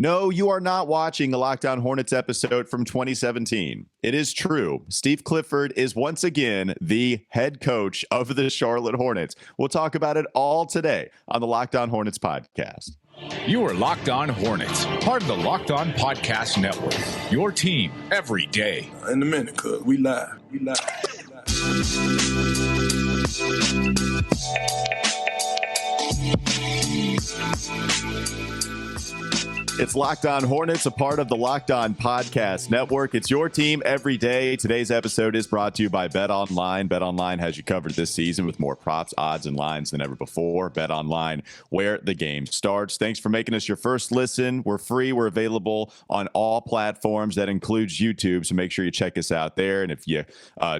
No, you are not watching a Locked On Hornets episode from 2017. It is true. Steve Clifford is once again the head coach of the Charlotte Hornets. We'll talk about it all today on the Locked On Hornets podcast. You are Locked On Hornets, part of the Locked On Podcast Network. Your team every day. In a minute, cuz we live. It's Locked On Hornets, a part of the Locked On Podcast Network. It's your team every day. Today's episode is brought to you by BetOnline. BetOnline has you covered this season with more props, odds, and lines than ever before. BetOnline, where the game starts. Thanks for making us your first listen. We're free. We're available on all platforms. That includes YouTube, so make sure you check us out there. And if you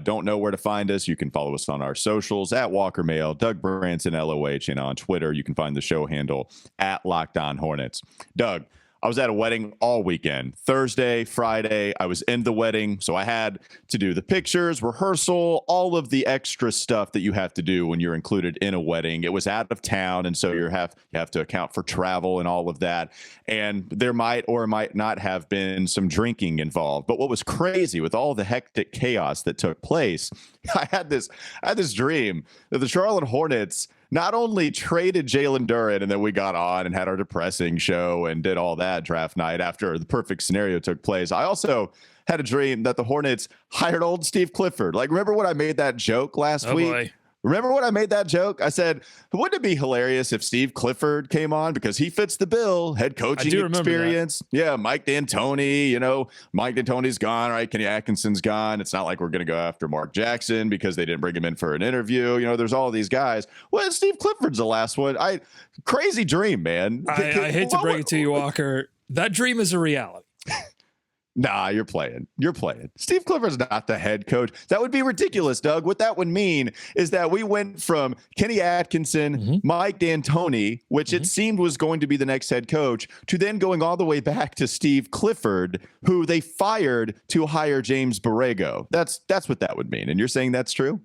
don't know where to find us, you can follow us on our socials at Walker Mail, Doug Branson, LOH, and on Twitter, you can find the show handle at Locked On Hornets. Doug, I was at a wedding all weekend. Thursday, Friday, I was in the wedding, so I had to do the pictures, rehearsal, all of the extra stuff that you have to do when you're included in a wedding. It was out of town, and so you have to account for travel and all of that. And there might or might not have been some drinking involved. But what was crazy with all the hectic chaos that took place, I had this dream that the Charlotte Hornets not only traded Jalen Duren, and then we got on and had our depressing show and did all that draft night after the perfect scenario took place. I also had a dream that the Hornets hired old Steve Clifford. Like, remember when I made that joke last week? Boy. Remember when I made that joke? I said, wouldn't it be hilarious if Steve Clifford came on because he fits the bill, head coaching experience. Yeah, Mike D'Antoni, Mike D'Antoni's gone, right? Kenny Atkinson's gone. It's not like we're going to go after Mark Jackson because they didn't bring him in for an interview. There's all these guys. Well, Steve Clifford's the last one. Crazy dream, man. I hate to break it to you, Walker. That dream is a reality. Nah, you're playing. Steve Clifford's not the head coach. That would be ridiculous, Doug. What that would mean is that we went from Kenny Atkinson, Mike D'Antoni, which it seemed was going to be the next head coach, to then going all the way back to Steve Clifford, who they fired to hire James Borrego. That's what that would mean. And you're saying that's true?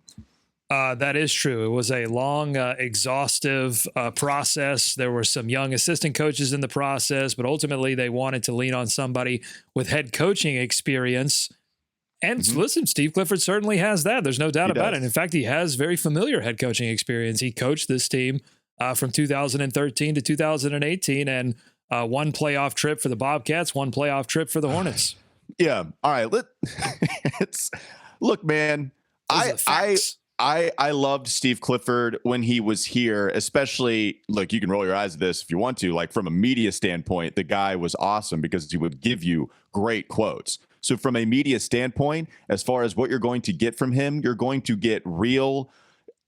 That is true. It was a long, exhaustive process. There were some young assistant coaches in the process, but ultimately they wanted to lean on somebody with head coaching experience. And listen, Steve Clifford certainly has that. There's no doubt about it. In fact, he has very familiar head coaching experience. He coached this team from 2013 to 2018 and one playoff trip for the Bobcats, one playoff trip for the Hornets. Yeah. All right. Look, man, I loved Steve Clifford when he was here, especially, look, you can roll your eyes at this if you want to, like from a media standpoint, the guy was awesome because he would give you great quotes. So from a media standpoint, as far as what you're going to get from him, you're going to get real,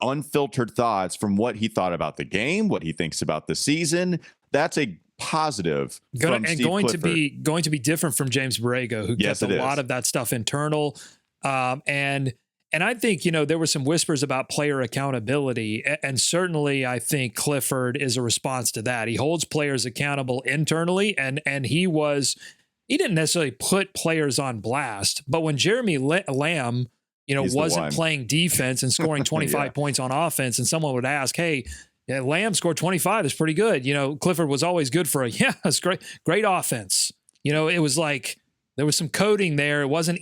unfiltered thoughts from what he thought about the game, what he thinks about the season. That's a positive. Going to be different from James Borrego, who gets a lot of that stuff internal. And I think, there were some whispers about player accountability. And certainly I think Clifford is a response to that. He holds players accountable internally. And he didn't necessarily put players on blast. But when Jeremy Lamb, wasn't playing defense and scoring 25 points on offense, and someone would ask, hey, Lamb scored 25 is pretty good. Clifford was always good for it's great offense. It was like there was some coding there. It wasn't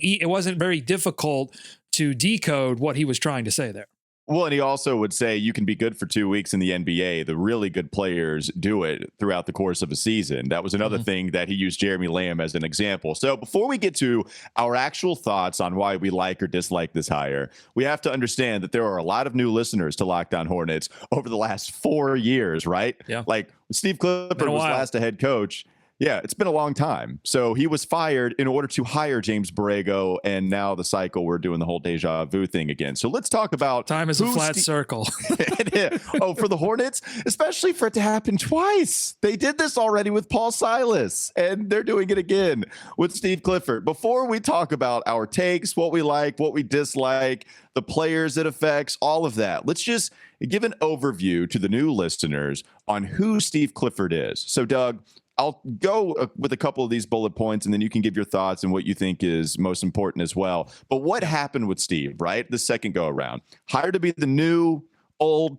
very difficult to decode what he was trying to say there. Well, and he also would say you can be good for 2 weeks in the NBA. The really good players do it throughout the course of a season. That was another thing that he used Jeremy Lamb as an example. So before we get to our actual thoughts on why we like or dislike this hire, we have to understand that there are a lot of new listeners to Locked On Hornets over the last 4 years, right? Yeah. Like Steve Clifford was last a head coach. Yeah, it's been a long time. So he was fired in order to hire James Borrego, and now the cycle, we're doing the whole deja vu thing again. So let's talk about time is a flat circle. For the Hornets, especially for it to happen twice. They did this already with Paul Silas, and they're doing it again with Steve Clifford. Before we talk about our takes, what we like, what we dislike, the players it affects, all of that, let's just give an overview to the new listeners on who Steve Clifford is. So, Doug, I'll go with a couple of these bullet points, and then you can give your thoughts and what you think is most important as well. But what happened with Steve, right? The second go around, hired to be the new old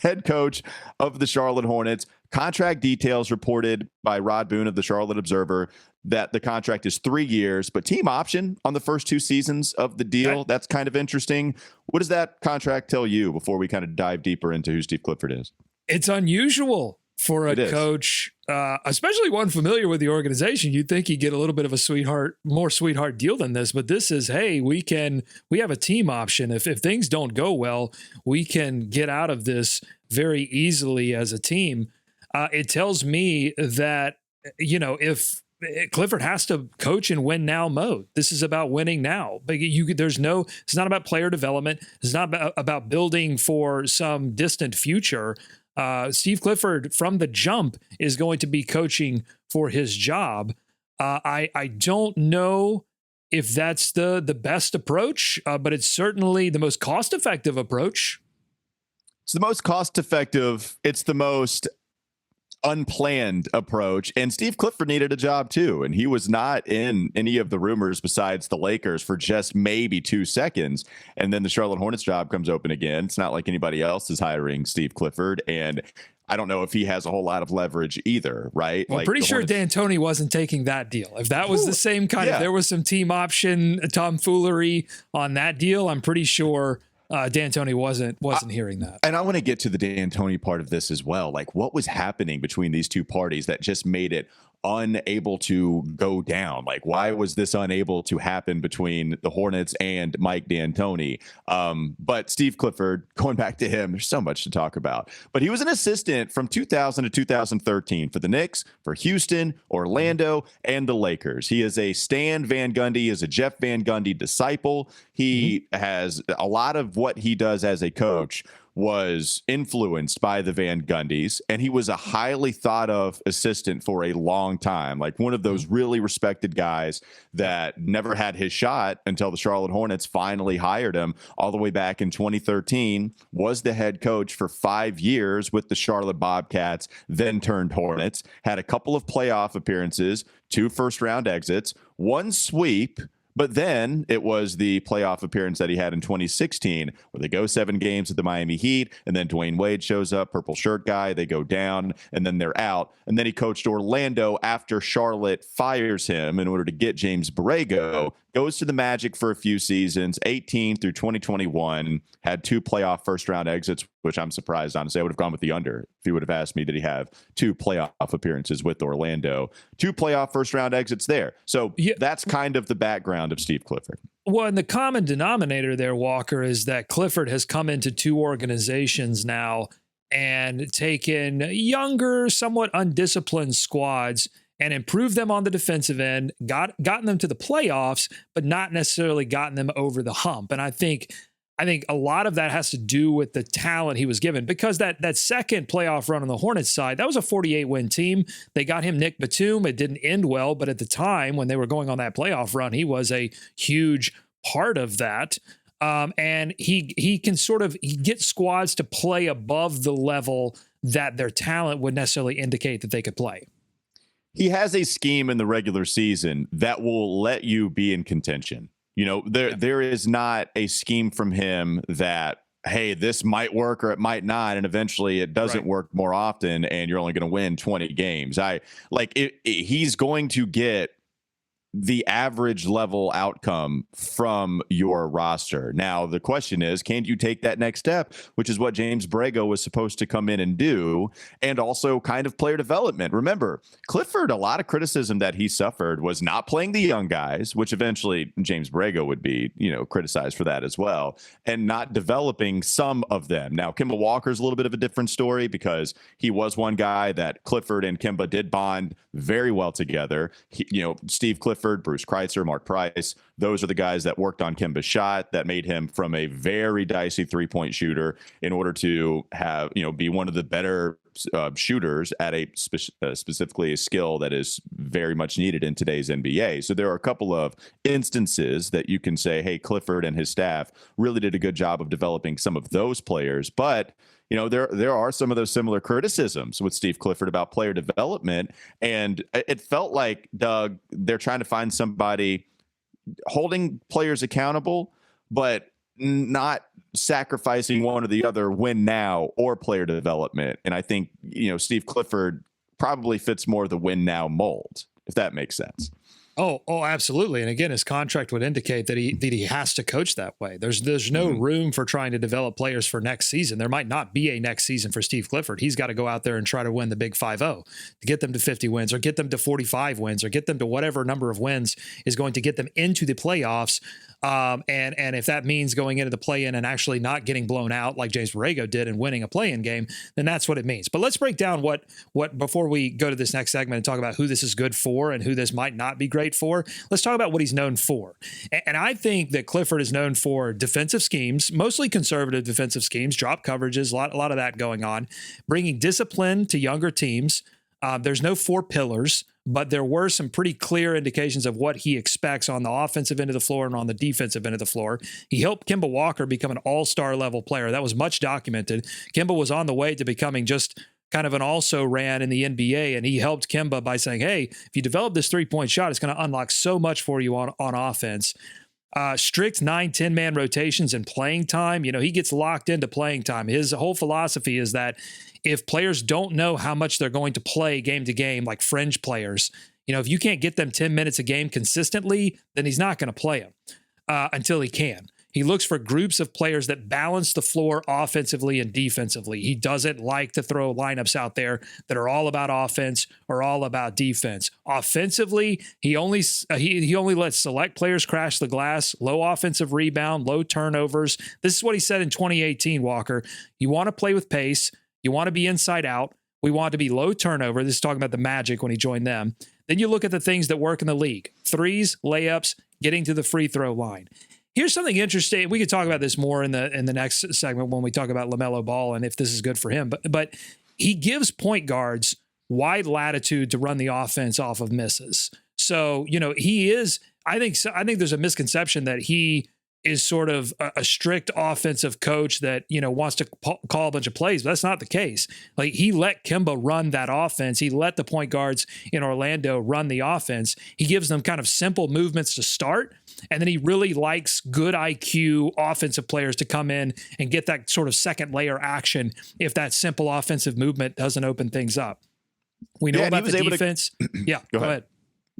head coach of the Charlotte Hornets. Contract details reported by Rod Boone of the Charlotte Observer that the contract is 3 years, but team option on the first 2 seasons of the deal. That's kind of interesting. What does that contract tell you before we kind of dive deeper into who Steve Clifford is? It's unusual for a coach, especially one familiar with the organization. You'd think he'd get a little bit of a more sweetheart deal than this, but this is, hey, we have a team option. If things don't go well, we can get out of this very easily as a team. It tells me that, if Clifford has to coach in win now mode. This is about winning now. But it's not about player development. It's not about building for some distant future. Steve Clifford from the jump is going to be coaching for his job. I don't know if that's the best approach, but it's certainly the most cost-effective approach. It's the most cost-effective. It's the most unplanned approach. And Steve Clifford needed a job too. And he was not in any of the rumors besides the Lakers for just maybe 2 seconds. And then the Charlotte Hornets job comes open again. It's not like anybody else is hiring Steve Clifford. And I don't know if he has a whole lot of leverage either, right? Well, I'm pretty sure D'Antoni wasn't taking that deal. If that was the same kind of, there was some team option tomfoolery on that deal, I'm pretty sure D'Antoni wasn't hearing that. And I want to get to the D'Antoni part of this as well. Like, what was happening between these two parties that just made it unable to go down? Like, why was this unable to happen between the Hornets and Mike D'Antoni? But Steve Clifford, going back to him, there's so much to talk about. But he was an assistant from 2000 to 2013 for the Knicks, for Houston, Orlando, and the Lakers. He is a Stan Van Gundy, he is a Jeff Van Gundy disciple. He has a lot of what he does as a coach was influenced by the Van Gundys, and he was a highly thought of assistant for a long time, like one of those really respected guys that never had his shot until the Charlotte Hornets finally hired him all the way back in 2013, was the head coach for 5 years with the Charlotte Bobcats, then turned Hornets, had a couple of playoff appearances, 2 first-round exits, 1 sweep. But then it was the playoff appearance that he had in 2016 where they go 7 games with the Miami Heat, and then Dwayne Wade shows up, purple shirt guy, they go down, and then they're out. And then he coached Orlando after Charlotte fires him in order to get James Borrego, goes to the Magic for a few seasons, 18 through 2021, had 2 playoff first-round exits, which I'm surprised, honestly. I would have gone with the under if he would have asked me, did he have 2 playoff appearances with Orlando? 2 playoff first-round exits there. So that's kind of the background of Steve Clifford. Well, and the common denominator there, Walker, is that Clifford has come into 2 organizations now and taken younger, somewhat undisciplined squads and improved them on the defensive end, gotten them to the playoffs, but not necessarily gotten them over the hump. And I think a lot of that has to do with the talent he was given, because that second playoff run on the Hornets side, that was a 48-win team. They got him Nick Batum. It didn't end well, but at the time when they were going on that playoff run, he was a huge part of that. And he can he gets squads to play above the level that their talent would necessarily indicate that they could play. He has a scheme in the regular season that will let you be in contention. There is not a scheme from him that, hey, this might work or it might not, and eventually it doesn't work more often, and you're only going to win 20 games. He's going to get the average level outcome from your roster. Now, the question is, can you take that next step, which is what James Borrego was supposed to come in and do, and also kind of player development. Remember, Clifford, a lot of criticism that he suffered was not playing the young guys, which eventually James Borrego would be, criticized for that as well, and not developing some of them. Now, Kemba Walker's a little bit of a different story because he was one guy that Clifford and Kemba did bond very well together. Steve Clifford, Bruce Kreitzer, Mark Price, those are the guys that worked on Kemba's shot that made him from a very dicey 3-point shooter in order to have, be one of the better shooters at specifically a skill that is very much needed in today's NBA. So there are a couple of instances that you can say, hey, Clifford and his staff really did a good job of developing some of those players. But there are some of those similar criticisms with Steve Clifford about player development. And it felt like, Doug, they're trying to find somebody holding players accountable, but not sacrificing one or the other, win now or player development. And I think, Steve Clifford probably fits more the win now mold, if that makes sense. Oh, absolutely. And again, his contract would indicate that he has to coach that way. There's no room for trying to develop players for next season. There might not be a next season for Steve Clifford. He's got to go out there and try to win the big 5-0 to get them to 50 wins or get them to 45 wins or get them to whatever number of wins is going to get them into the playoffs. And if that means going into the play-in and actually not getting blown out like James Borrego did and winning a play-in game, then that's what it means. But let's break down what before we go to this next segment and talk about who this is good for and who this might not be great for. Let's talk about what he's known for. And I think that Clifford is known for defensive schemes, mostly conservative defensive schemes, drop coverages, a lot of that going on, bringing discipline to younger teams. There's no 4 pillars, but there were some pretty clear indications of what he expects on the offensive end of the floor and on the defensive end of the floor. He helped Kemba Walker become an all-star level player. That was much documented. Kemba was on the way to becoming just kind of an also-ran in the NBA, and he helped Kemba by saying, hey, if you develop this three-point shot, it's going to unlock so much for you on offense. Strict 9-10-man rotations and playing time. He gets locked into playing time. His whole philosophy is that if players don't know how much they're going to play game to game, like fringe players, if you can't get them 10 minutes a game consistently, then he's not going to play them until he can. He looks for groups of players that balance the floor offensively and defensively. He doesn't like to throw lineups out there that are all about offense or all about defense. Offensively, he only lets select players crash the glass, low offensive rebound, low turnovers. This is what he said in 2018, Walker. You want to play with pace. You want to be inside out. We want to be low turnover. This is talking about the Magic when he joined them. Then you look at the things that work in the league. Threes, layups, getting to the free throw line. Here's something interesting. We could talk about this more in the next segment when we talk about LaMelo Ball and if this is good for him. But he gives point guards wide latitude to run the offense off of misses. So, he is, I think there's a misconception that he is sort of a strict offensive coach that, wants to call a bunch of plays, but that's not the case. Like, he let Kemba run that offense. He let the point guards in Orlando run the offense. He gives them kind of simple movements to start. And then he really likes good IQ offensive players to come in and get that sort of second layer action if that simple offensive movement doesn't open things up. We know about the defense. Yeah, go ahead.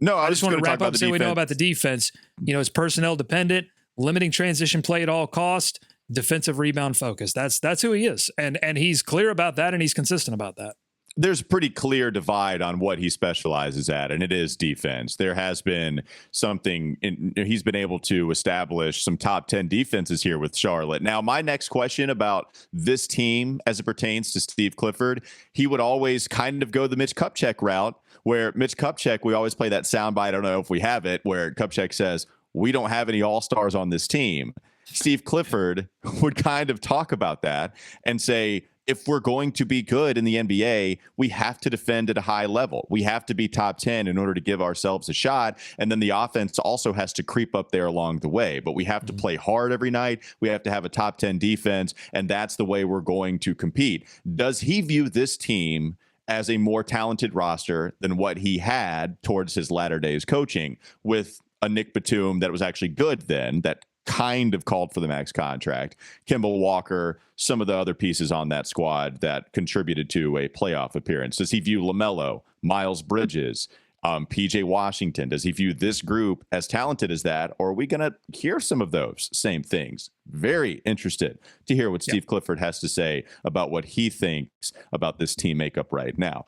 No, I just want to wrap up and say we know about the defense. It's personnel dependent, limiting transition play at all cost, defensive rebound focus. That's who he is. And he's clear about that, and he's consistent about that. There's a pretty clear divide on what he specializes at, and it is defense. There has been he's been able to establish some top 10 defenses here with Charlotte. Now, my next question about this team as it pertains to Steve Clifford, he would always kind of go the Mitch Kupchak route, where Mitch Kupchak, we always play that soundbite, I don't know if we have it, where Kupchak says, we don't have any all-stars on this team. Steve Clifford would kind of talk about that and say, if we're going to be good in the NBA, we have to defend at a high level. We have to be top 10 in order to give ourselves a shot. And then the offense also has to creep up there along the way. But we have to play hard every night. We have to have a top 10 defense. And that's the way we're going to compete. Does he view this team as a more talented roster than what he had towards his latter days coaching, with a Nick Batum that was actually good then, that kind of called for the max contract, Kemba Walker, some of the other pieces on that squad that contributed to a playoff appearance? Does he view LaMelo, Miles Bridges, PJ Washington? Does he view this group as talented as that? Or are we going to hear some of those same things? Very interested to hear what Steve Clifford has to say about what he thinks about this team makeup right now.